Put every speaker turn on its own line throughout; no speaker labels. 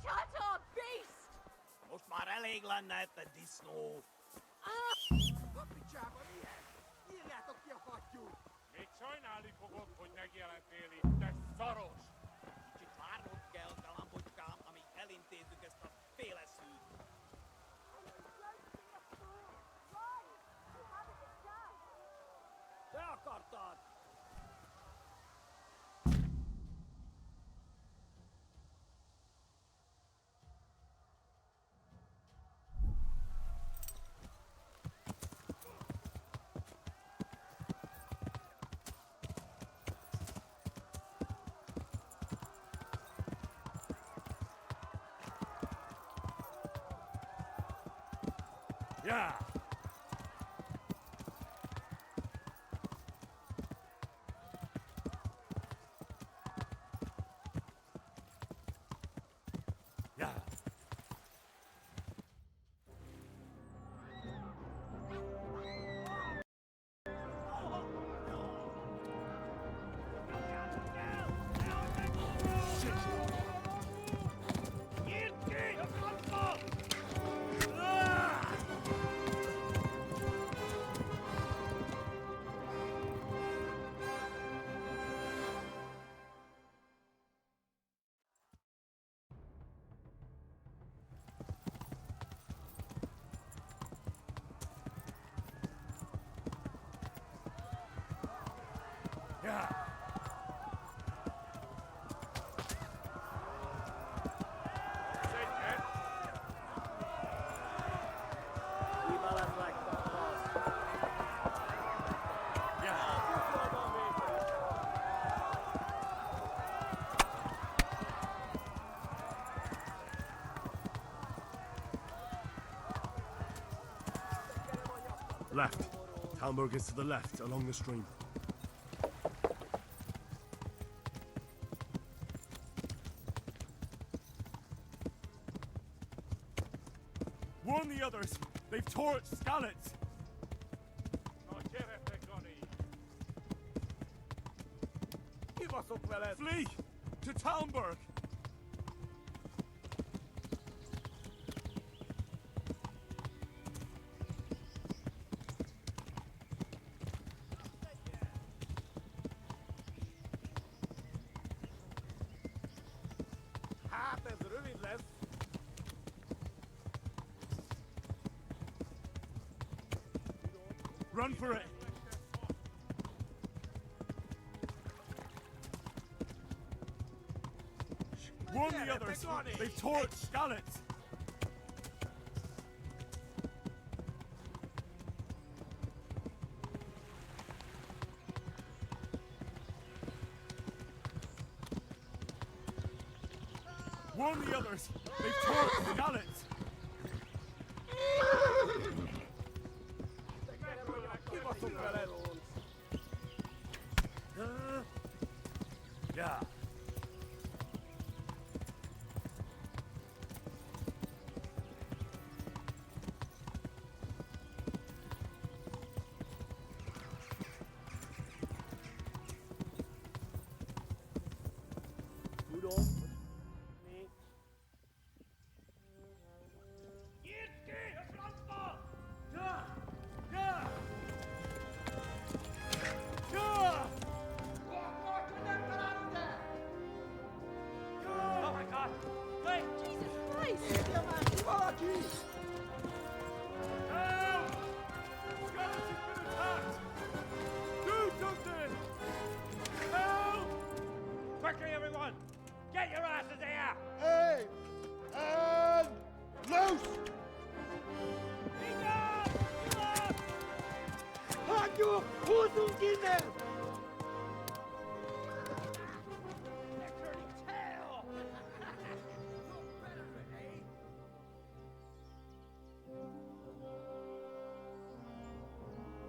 Chatter, beast!
Most már elég lenne, te disznó!
Kapicsába milyen? Írjátok ki a fattyút!
Még sajnálni fogod, hogy megjelentél itt, te szaros!
Kicsit várnod kell, galambocskám, amíg elintézzük ezt a féleszűt. Te akartad!
Yeah! Yeah! Yeah!
Left. Talmberg is to the left, along the stream.
Warn the others! They've torched Skalitz!
Kibaszok veled!
Flee! To Talmberg!
Hát ez rövid lesz!
Run for it! Warn the others! They've torched Skalitz! Warn the others! They've torched Skalitz!
Kibaszok veled!
Yeah!
Tudom. Mi?
Jesus Christ!
Írja már ki valaki!
Help! Skalitz has been attacked! Do something! Help! Quickly, everyone! Get your asses here!
Hey! And loose! Hagyjuk! Húzzunk innen!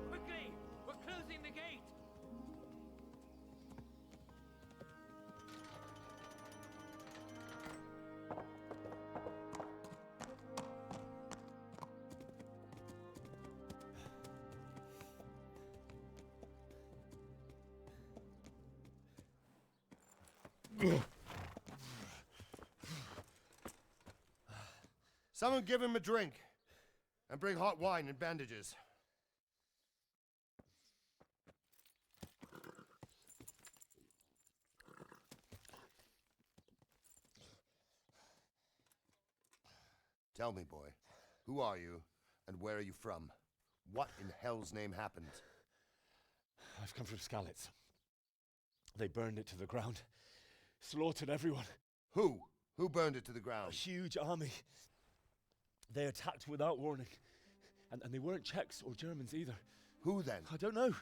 Quickly! We're closing the gate!
Someone give him a drink. And bring hot wine and bandages. Tell me, boy, who are you and where are you from? What in hell's name happened?
I've come from Skalitz. They burned it to the ground. Slaughtered everyone.
Who? Who burned it to the
A
ground?
huge army. They attacked without warning. And they weren't Czechs or Germans either.
Who then?
I don't know.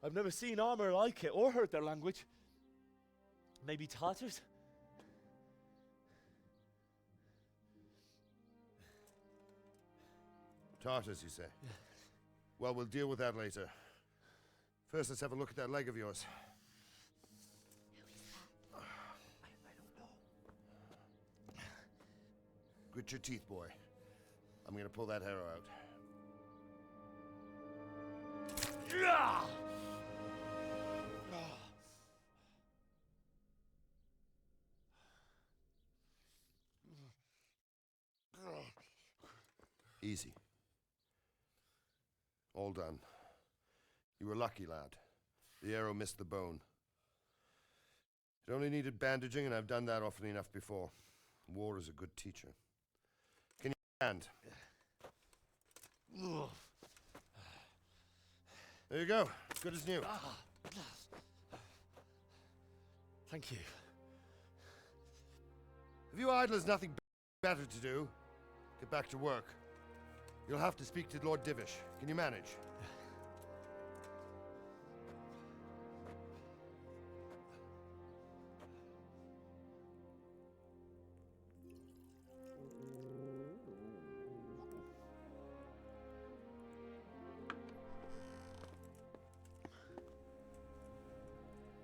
I've never seen armor like it or heard their language. Maybe Tatars?
Tartars, you say? Yeah. Well, we'll deal with that later. First, let's have a look at that leg of yours.
I don't know.
Grit your teeth, boy. I'm gonna pull that arrow out. Easy. All done. You were lucky, lad. The arrow missed the bone. It only needed bandaging, and I've done that often enough before. War is a good teacher. Can you stand? There you go. Good as new.
Thank you.
Have you idlers nothing better to do? Get back to work. You'll have to speak to Lord Divish. Can you manage?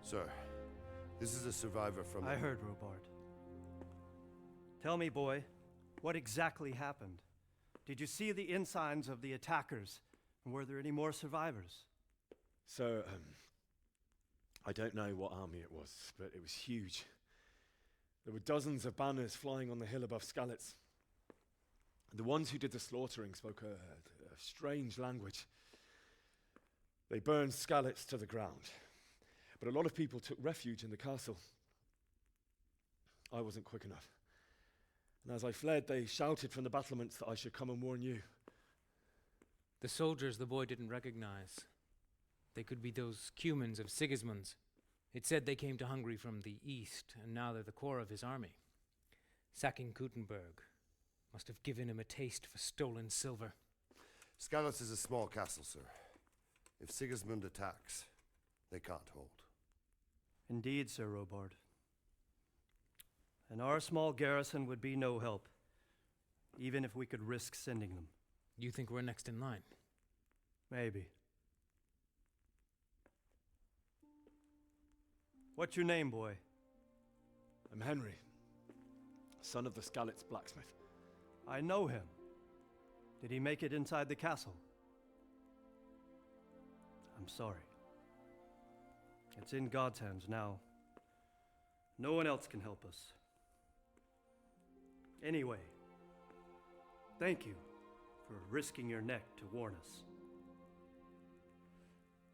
Sir, this is a survivor from...
I heard, Robard. Tell me, boy, what exactly happened? Did you see the ensigns of the attackers? And were there any more survivors?
So, I don't know what army it was, but it was huge. There were dozens of banners flying on the hill above Skalitz. The ones who did the slaughtering spoke a strange language. They burned Skalitz to the ground. But a lot of people took refuge in the castle. I wasn't quick enough. And as I fled, they shouted from the battlements that I should come and warn you.
The soldiers the boy didn't recognize. They could be those Cumans of Sigismund's. It said they came to Hungary from the east, and now they're the core of his army. Sacking Gutenberg must have given him a taste for stolen silver.
Skalitz is a small castle, sir. If Sigismund attacks, they can't hold.
Indeed, Sir Robard. And our small garrison would be no help, even if we could risk sending them.
You think we're next in line?
Maybe. What's your name, boy?
I'm Henry, son of the Skalitz blacksmith.
I know him. Did he make it inside the castle? I'm sorry. It's in God's hands now. No one else can help us. Anyway, thank you for risking your neck to warn us.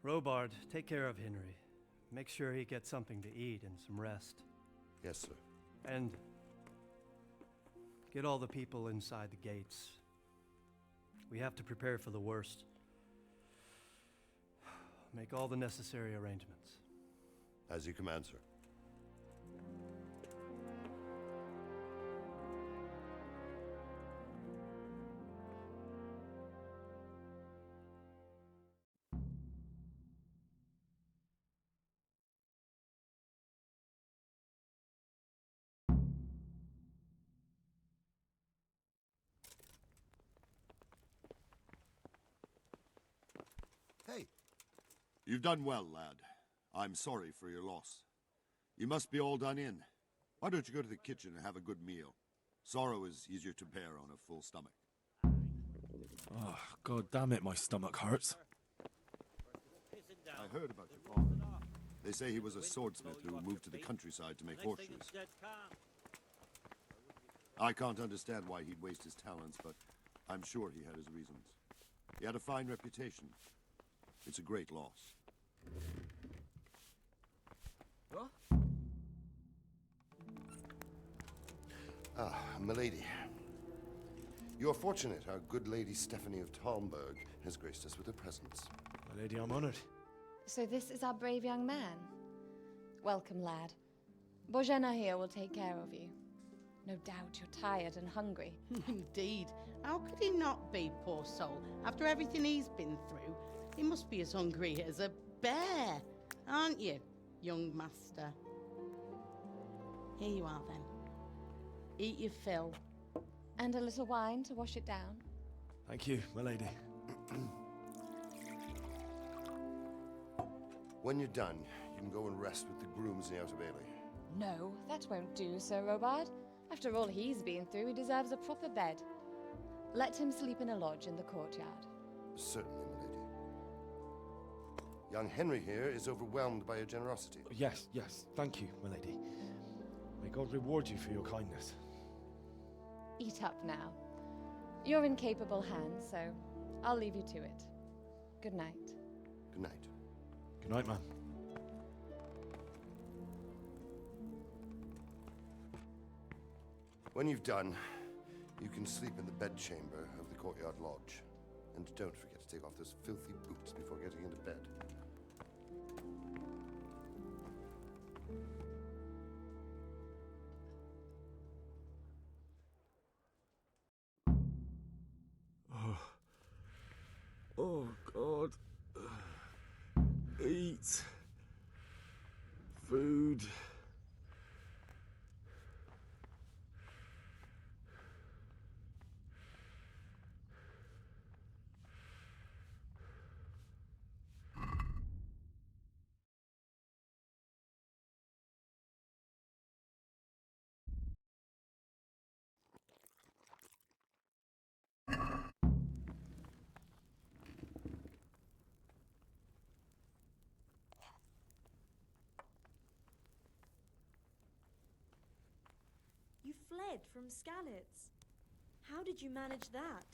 Robard, take care of Henry. Make sure he gets something to eat and some rest.
Yes, sir.
And get all the people inside the gates. We have to prepare for the worst. Make all the necessary arrangements.
As you command, sir. Hey.
You've done well, lad. I'm sorry for your loss. You must be all done in. Why don't you go to the kitchen and have a good meal? Sorrow is easier to bear on a full stomach.
Oh, God damn it, my stomach hurts.
I heard about your father. They say he was a swordsmith who moved to the countryside to make horseshoes. I can't understand why he'd waste his talents, but I'm sure he had his reasons. He had a fine reputation. It's a great loss.
Ah, milady. You're fortunate our good lady Stephanie of Talmberg has graced us with her presence.
My lady, I'm honored.
So this is our brave young man. Welcome, lad. Bojena here will take care of you. No doubt you're tired and hungry.
Indeed. How could he not be, poor soul? After everything he's been through, he must be as hungry as a bear, aren't you, young master? Here you are, then. Eat your fill.
And a little wine to wash it down.
Thank you, my lady.
When you're done, you can go and rest with the grooms in the Outer Bailey.
No, that won't do, Sir Robard. After all he's been through, he deserves a proper bed. Let him sleep in a lodge in the courtyard.
Certainly, milady. Young Henry here is overwhelmed by your generosity.
Yes, yes, thank you, my lady. May God reward you for your kindness.
Eat up now. You're in capable hands, so I'll leave you to it. Good night.
Good night.
Good night, man.
When you've done, you can sleep in the bedchamber of the courtyard lodge. And don't forget to take off those filthy boots before getting into bed.
Oh, God. Eat. Food.
You fled from Skalitz. How did you manage that?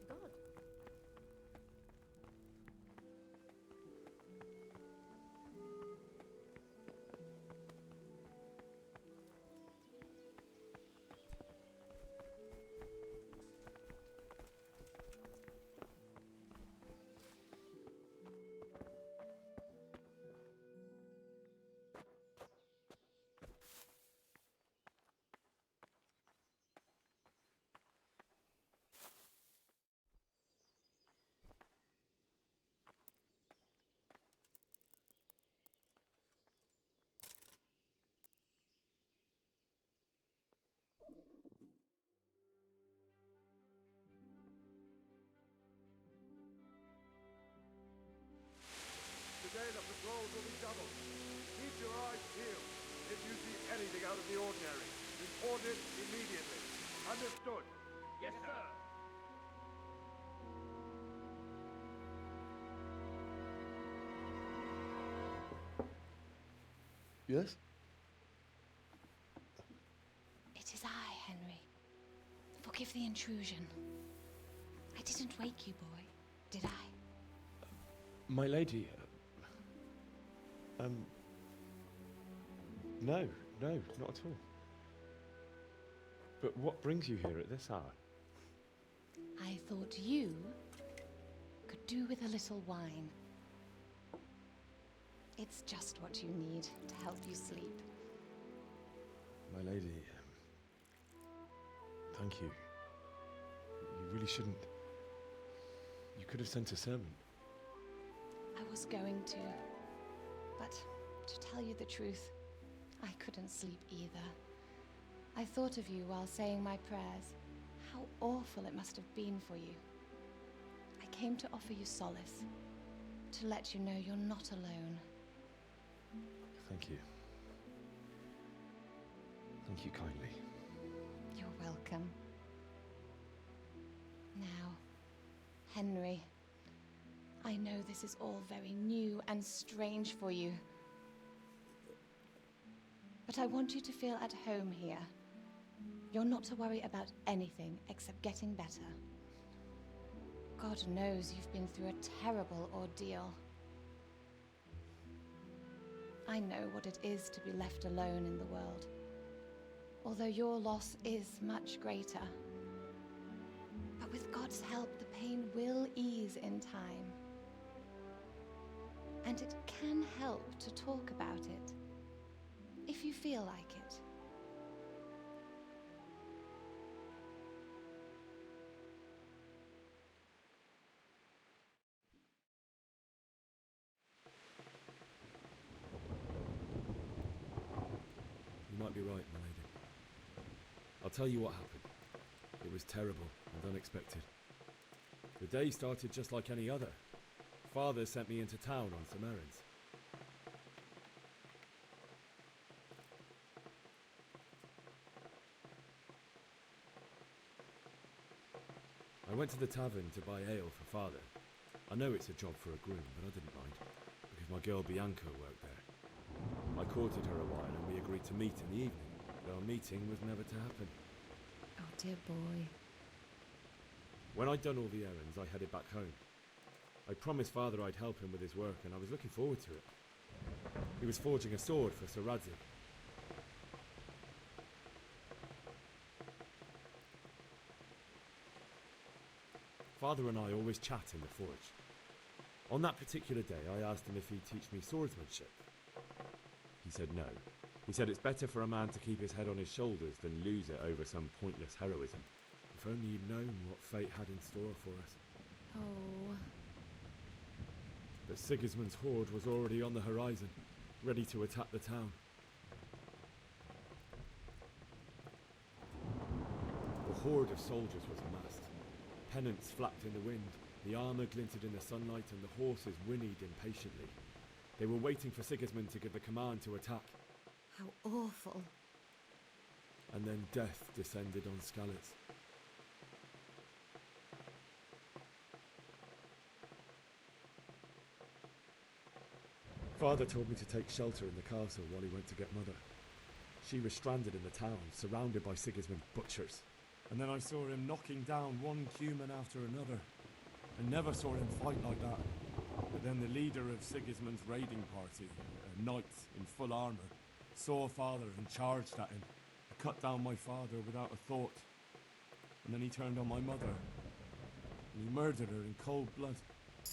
God.
Today the patrols will be doubled. Keep your eyes peeled. If you see anything out of the ordinary, report it immediately. Understood? Yes, sir.
Yes?
It is I, Henry. Forgive the intrusion. I didn't wake you, boy, did I?
My lady, no, not at all. But what brings you here at this hour?
I thought you could do with a little wine. It's just what you need to help you sleep.
My lady, thank you. You really shouldn't. You could have sent a servant.
I was going to, but to tell you the truth, I couldn't sleep either. I thought of you while saying my prayers. How awful it must have been for you. I came to offer you solace, to let you know you're not alone.
Thank you. Thank you kindly.
You're welcome. Now, Henry, I know this is all very new and strange for you. But I want you to feel at home here. You're not to worry about anything except getting better. God knows you've been through a terrible ordeal. I know what it is to be left alone in the world, although your loss is much greater. But with God's help, the pain will ease in time. And it can help to talk about it, if you feel like it.
You might be right, my lady. I'll tell you what happened. It was terrible and unexpected. The day started just like any other. Father sent me into town on some errands. I went to the tavern to buy ale for Father. I know it's a job for a groom, but I didn't mind, because my girl Bianca worked there. I courted her a while and we agreed to meet in the evening, though our meeting was never to happen.
Oh dear boy.
When I'd done all the errands, I headed back home. I promised Father I'd help him with his work, and I was looking forward to it. He was forging a sword for Sir Radzig. Father and I always chat in the forge. On that particular day, I asked him if he'd teach me swordsmanship. He said no. He said it's better for a man to keep his head on his shoulders than lose it over some pointless heroism. If only you'd known what fate had in store for us.
Oh.
But Sigismund's horde was already on the horizon, ready to attack the town. The horde of soldiers was amassed. Pennants flapped in the wind, the armour glinted in the sunlight, and the horses whinnied impatiently. They were waiting for Sigismund to give the command to attack.
How awful.
And then death descended on Skalitz. Father told me to take shelter in the castle while he went to get Mother. She was stranded in the town, surrounded by Sigismund's butchers.
And then I saw him knocking down one human after another. I never saw him fight like that. But then the leader of Sigismund's raiding party, a knight in full armour, saw Father and charged at him. He cut down my father without a thought. And then he turned on my mother. And he murdered her in cold blood.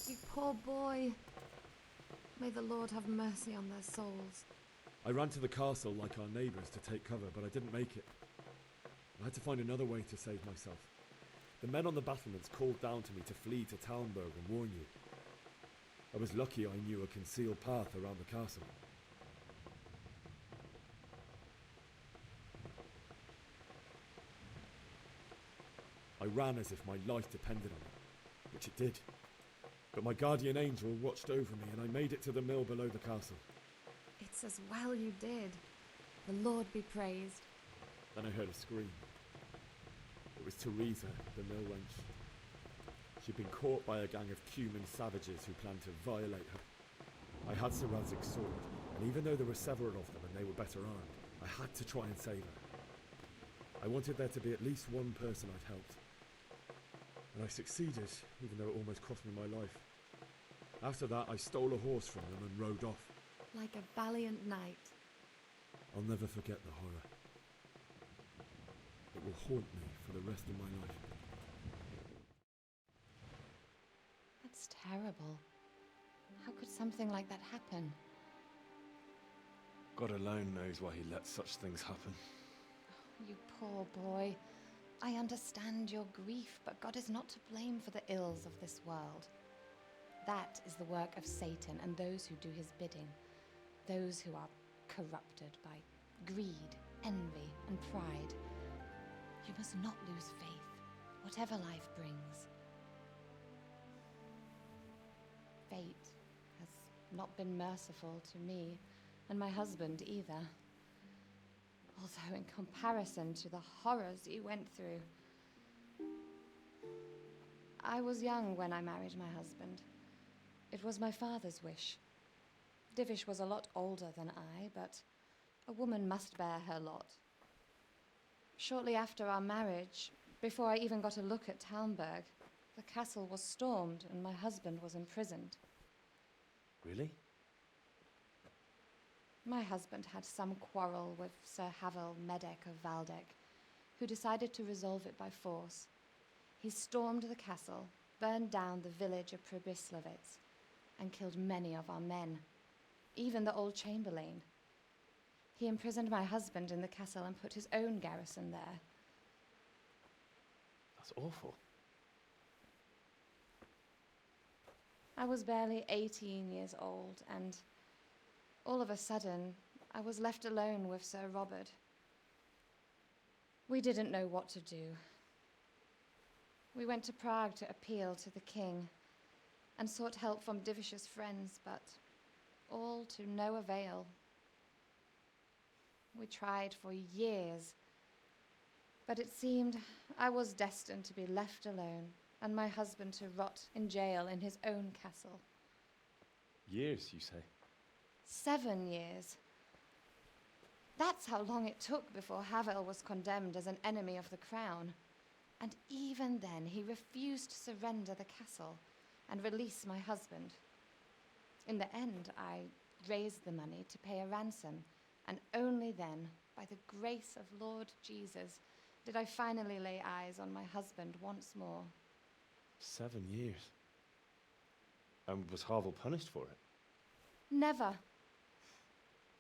You poor boy. May the Lord have mercy on their souls.
I ran to the castle like our neighbours to take cover, but I didn't make it. I had to find another way to save myself. The men on the battlements called down to me to flee to Talmberg and warn you. I was lucky I knew a concealed path around the castle. I ran as if my life depended on it, which it did. But my guardian angel watched over me and I made it to the mill below the castle.
It's as well you did. The Lord be praised.
Then I heard a scream. It was Teresa, the mill wench. She'd been caught by a gang of Cuman savages who planned to violate her. I had Sir Radzig's sword, and even though there were several of them and they were better armed, I had to try and save her. I wanted there to be at least one person I'd helped. And I succeeded, even though it almost cost me my life. After that, I stole a horse from them and rode off.
Like a valiant knight.
I'll never forget the horror. It will haunt me for the rest of my life.
That's terrible. How could something like that happen?
God alone knows why he lets such things happen.
You poor boy. I understand your grief, but God is not to blame for the ills of this world. That is the work of Satan and those who do his bidding. Those who are corrupted by greed, envy, and pride. You must not lose faith, whatever life brings. Fate has not been merciful to me, and my husband either. Although in comparison to the horrors you went through. I was young when I married my husband. It was my father's wish. Divish was a lot older than I, but a woman must bear her lot. Shortly after our marriage, before I even got a look at Talmberg, the castle was stormed and my husband was imprisoned.
Really?
My husband had some quarrel with Sir Havel Medek of Valdek, who decided to resolve it by force. He stormed the castle, burned down the village of Pribyslavitz, and killed many of our men, even the old chamberlain. He imprisoned my husband in the castle and put his own garrison there.
That's awful.
I was barely 18 years old, and all of a sudden, I was left alone with Sir Robert. We didn't know what to do. We went to Prague to appeal to the king and sought help from Divish's friends, but all to no avail. We tried for years, but it seemed I was destined to be left alone and my husband to rot in jail in his own castle.
Years, you say?
7 years. That's how long it took before Havel was condemned as an enemy of the crown. And even then, he refused to surrender the castle and release my husband. In the end, I raised the money to pay a ransom, and only then, by the grace of Lord Jesus, did I finally lay eyes on my husband once more.
7 years. And was Havel punished for it?
Never.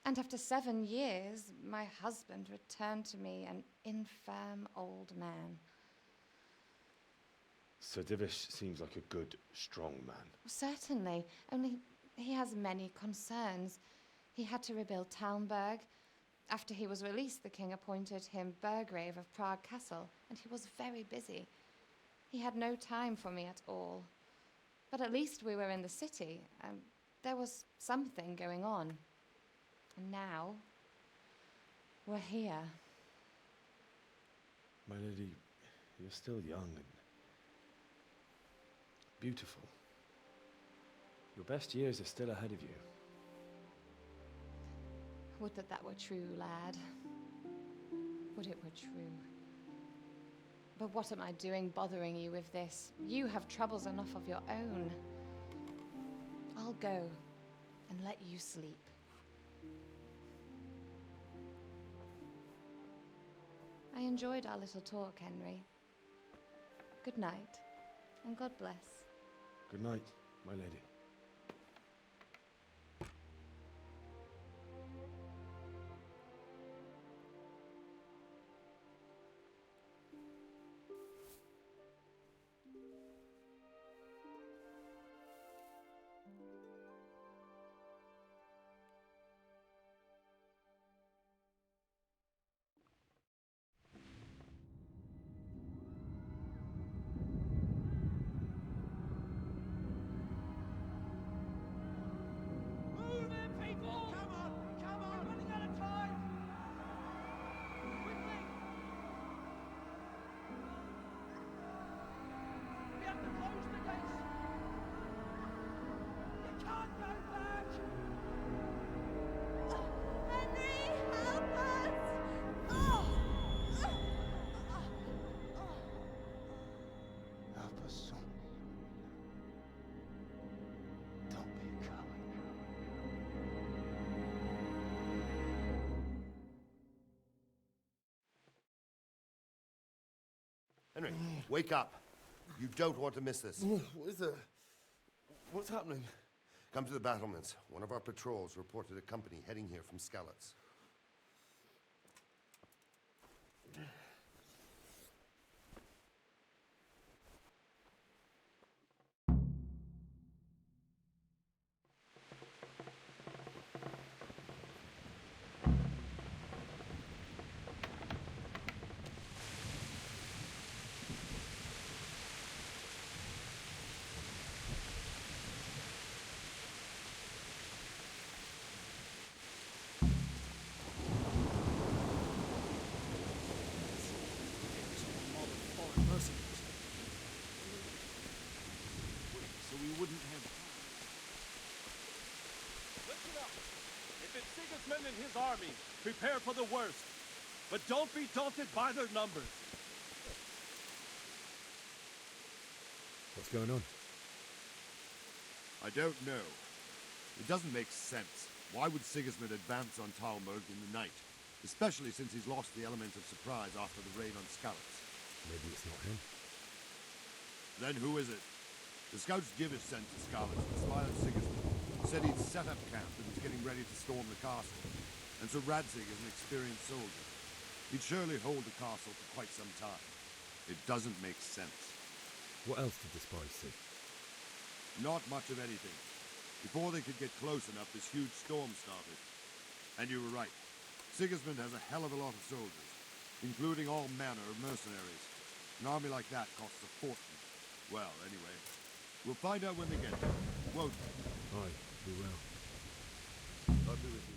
And after 7 years, my husband returned to me an infirm old man.
Sir Divish seems like a good, strong man.
Certainly, only he has many concerns. He had to rebuild Talmberg. After he was released, the king appointed him Burgrave of Prague Castle, and he was very busy. He had no time for me at all. But at least we were in the city, and there was something going on. And now, we're here.
My lady, you're still young and beautiful. Your best years are still ahead of you.
Would that that were true, lad. Would it were true. But what am I doing bothering you with this? You have troubles enough of your own. I'll go and let you sleep. I enjoyed our little talk, Henry. Good night, and God bless.
Good night, my lady.
Move it, people! Come on! Come on! We're running out of time! Quickly! We have to close the gates! You can't go back!
Henry, help us! Oh!
Help us, son. Don't be a coward.
Henry, wake up. You don't want to miss this.
What is it? What's happening?
Come to the battlements. One of our patrols reported a company heading here from Skalitz.
Sigismund and his army. Prepare for the worst. But don't be daunted by their numbers.
What's going on?
I don't know. It doesn't make sense. Why would Sigismund advance on Talmberg in the night? Especially since he's lost the element of surprise after the raid on Skalitz.
Maybe it's not him.
Then who is it? The scouts Divish sent to Skalitz to spy on Sigismund. Said he'd set up camp and was getting ready to storm the castle. And so Radzig is an experienced soldier. He'd surely hold the castle for quite some time. It doesn't make sense.
What else did the spies see?
Not much of anything. Before they could get close enough, this huge storm started. And you were right. Sigismund has a hell of a lot of soldiers, including all manner of mercenaries. An army like that costs a fortune. Well, anyway, we'll find out when they get there, won't we?
Aye, we will.
I'll be with you.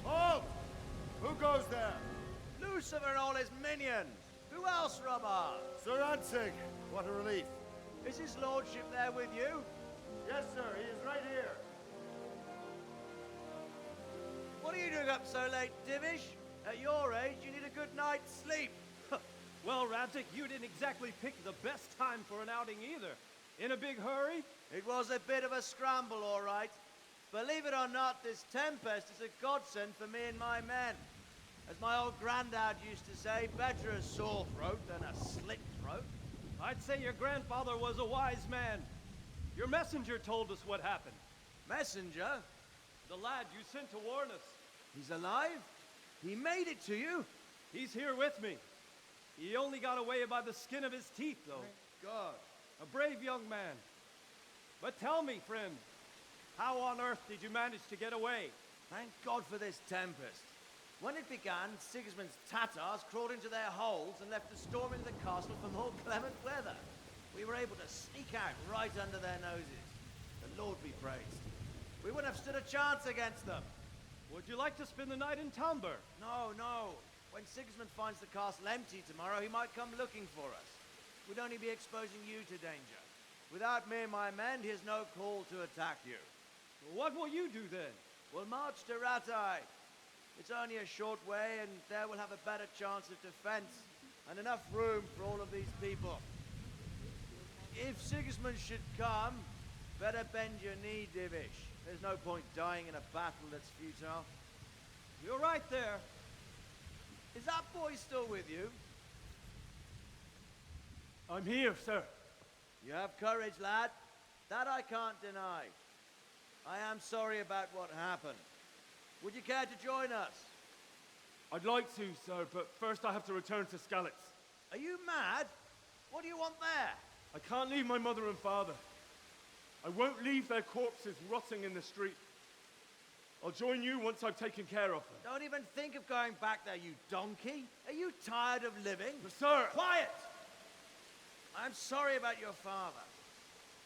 Halt! Who goes there?
Lucifer and all his minions. Who else, Robert?
Sir Radzig, what a relief.
Is his lordship there with you?
Yes, sir, he is right here.
What are you doing up so late, Divish? At your age, you need a good night's sleep.
Well, Radzig, you didn't exactly pick the best time for an outing either. In a big hurry?
It was a bit of a scramble, all right. Believe it or not, this tempest is a godsend for me and my men. As my old granddad used to say, better a sore throat than a slit throat.
I'd say your grandfather was a wise man. Your messenger told us what happened.
Messenger?
The lad you sent to warn us.
He's alive? He made it to you?
He's here with me. He only got away by the skin of his teeth, though.
Thank God.
A brave young man. But tell me, friend, how on earth did you manage to get away?
Thank God for this tempest. When it began, Sigismund's Tatars crawled into their holes and left us storming the castle for more clement weather. We were able to sneak out right under their noses. The Lord be praised. We wouldn't have stood a chance against them.
Would you like to spend the night in Talmberg?
No, no. When Sigismund finds the castle empty tomorrow, he might come looking for us. We'd only be exposing you to danger. Without me and my men, he has no call to attack you.
What will you do then?
We'll march to Ratai. It's only a short way, and there we'll have a better chance of defense and enough room for all of these people. If Sigismund should come, better bend your knee, Divish. There's no point dying in a battle that's futile.
You're right there.
Is that boy still with you?
I'm here, sir.
You have courage, lad. That I can't deny. I am sorry about what happened. Would you care to join us?
I'd like to, sir, but first I have to return to Skalitz.
Are you mad? What do you want there?
I can't leave my mother and father. I won't leave their corpses rotting in the street. I'll join you once I've taken care of them.
Don't even think of going back there, you donkey. Are you tired of living?
Sir!
Quiet! I'm sorry about your father,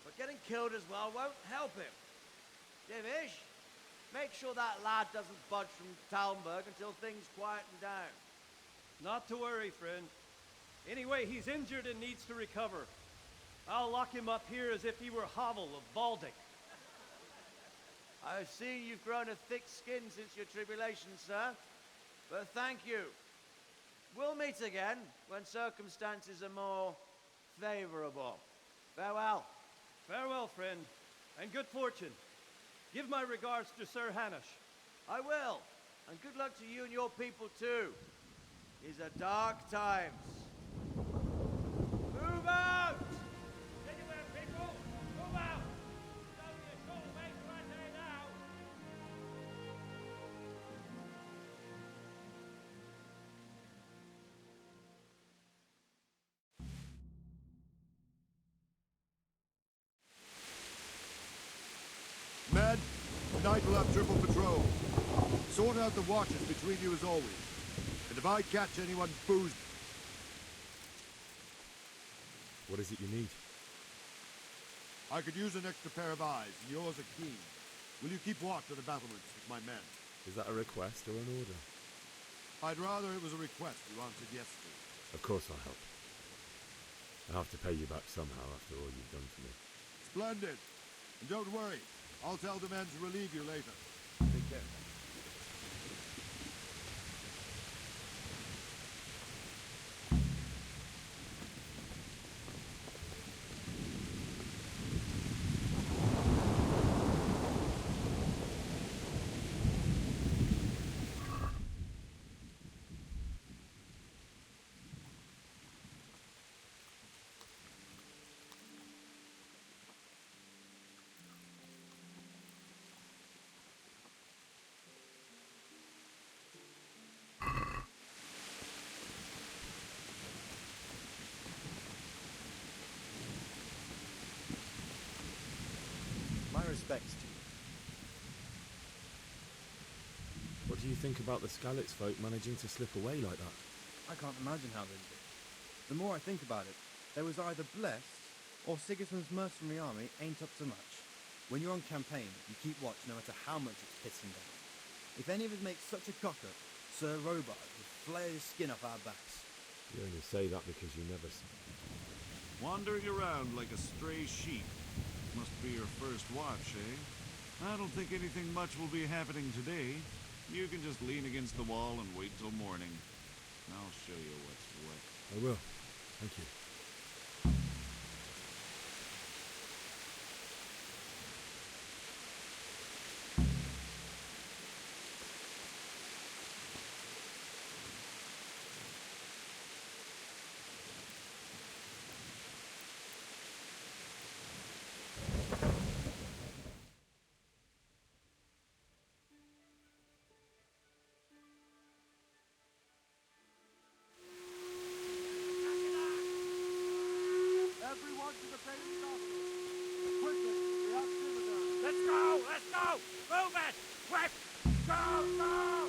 but getting killed as well won't help him. Divish, make sure that lad doesn't budge from Talmberg until things quieten down.
Not to worry, friend. Anyway, he's injured and needs to recover. I'll lock him up here as if he were Havel of Baldic.
I've seen you've grown a thick skin since your tribulation, sir. But thank you. We'll meet again when circumstances are more favorable. Farewell.
Farewell, friend, and good fortune. Give my regards to Sir Hanush.
I will. And good luck to you and your people, too. These are dark times. Move out!
Anywhere, people! Move out! It's only a short way to Rattay now!
Men, tonight we'll have triple patrol. Sort out the watches between you as always. And if I catch anyone boozed...
What is it you need?
I could use an extra pair of eyes, and yours are keen. Will you keep watch of the battlements with my men?
Is that a request or an order?
I'd rather it was a request you answered yes to.
Of course I'll help. I have to pay you back somehow after all you've done for me.
Splendid. And don't worry. I'll tell the men to relieve you later. Take care.
My respects to you.
What do you think about the Skalitz folk managing to slip away like that?
I can't imagine how they did. The more I think about it, they was either blessed, or Sigismund's mercenary army ain't up to much. When you're on campaign, you keep watch no matter how much it's pissing down. If any of us make such a cock-up, Sir Robard would flare his skin off our backs.
You only say that because you never...
Wandering around like a stray sheep. Must be your first watch, eh? I don't think anything much will be happening today. You can just lean against the wall and wait till morning. I'll show you what's what.
I will. Thank you.
Everyone to the bailey's office. Quickly, we have Citadel.
Let's go! Let's go! Move it! Quick! Go! Go!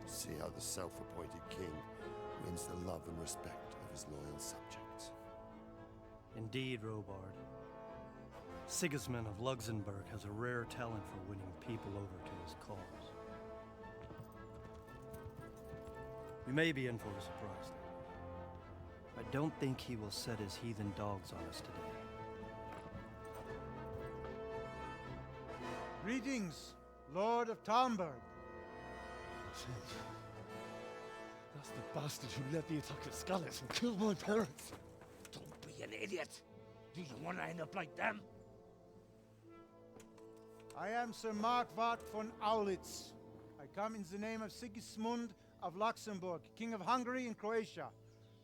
See how the self-appointed king wins the love and respect of his loyal subjects.
Indeed, Robard. Sigismund of Luxembourg has a rare talent for winning people over to his cause. We may be in for a surprise, though. I don't think he will set his heathen dogs on us today.
Greetings, Lord of Talmberg.
That's the bastard who led the attack at Skalitz and killed my parents.
Don't be an idiot. Do you want to end up like them?
I am Sir Markwart von Aulitz. I come in the name of Sigismund of Luxembourg, King of Hungary and Croatia,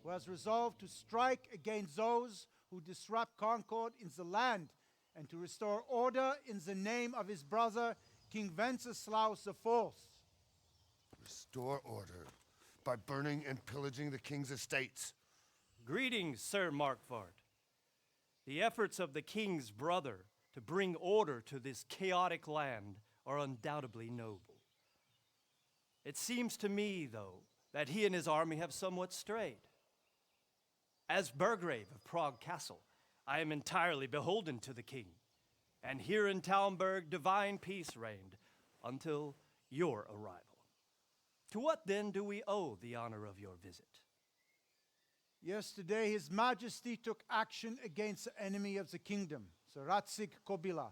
who has resolved to strike against those who disrupt concord in the land and to restore order in the name of his brother, King Wenceslaus IV.
Restore order by burning and pillaging the king's estates.
Greetings, Sir Markwart. The efforts of the king's brother to bring order to this chaotic land are undoubtedly noble. It seems to me, though, that he and his army have somewhat strayed. As Burgrave of Prague Castle, I am entirely beholden to the king, and here in Talmberg divine peace reigned until your arrival. To what then do we owe the honor of your visit?
Yesterday, His Majesty took action against the enemy of the kingdom, Sir Radzig Kobyla,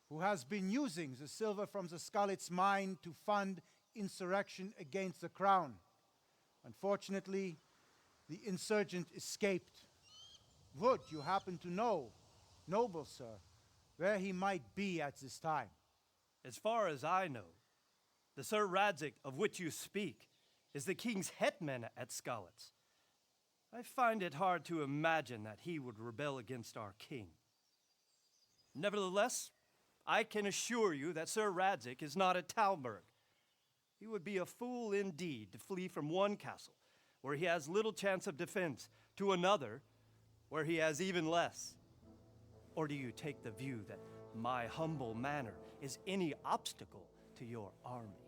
who has been using the silver from the Skalitz mine to fund insurrection against the crown. Unfortunately, the insurgent escaped. Would you happen to know, noble sir, where he might be at this time?
As far as I know, the Sir Radzig of which you speak is the king's hetman at Skalitz. I find it hard to imagine that he would rebel against our king. Nevertheless, I can assure you that Sir Radzig is not at Talmberg. He would be a fool indeed to flee from one castle where he has little chance of defense, to another, where he has even less? Or do you take the view that my humble manner is any obstacle to your army?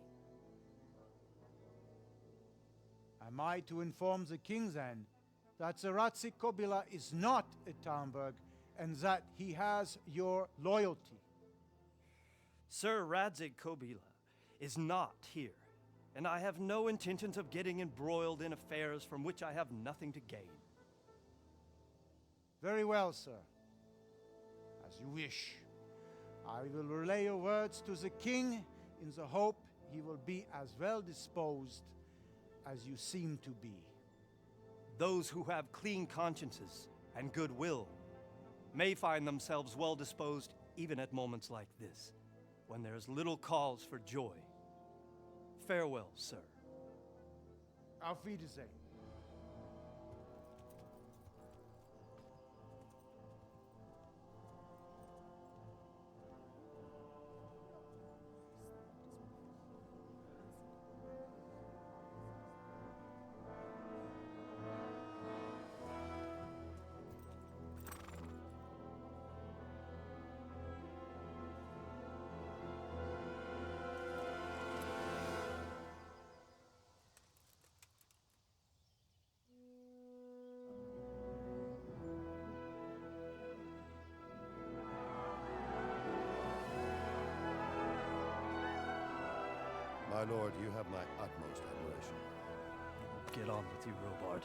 Am I to inform the king then that the Ratzik Kobila is not at Talmberg and that he has your loyalty?
Sir Radzik Kobila is not here, and I have no intentions of getting embroiled in affairs from which I have nothing to gain.
Very well, sir. As you wish. I will relay your words to the king in the hope he will be as well disposed as you seem to be.
Those who have clean consciences and goodwill may find themselves well disposed even at moments like this, when there is little cause for joy. Farewell, sir.
Auf Wiedersehen.
My lord, you have my utmost admiration.
Get on with you, Robard.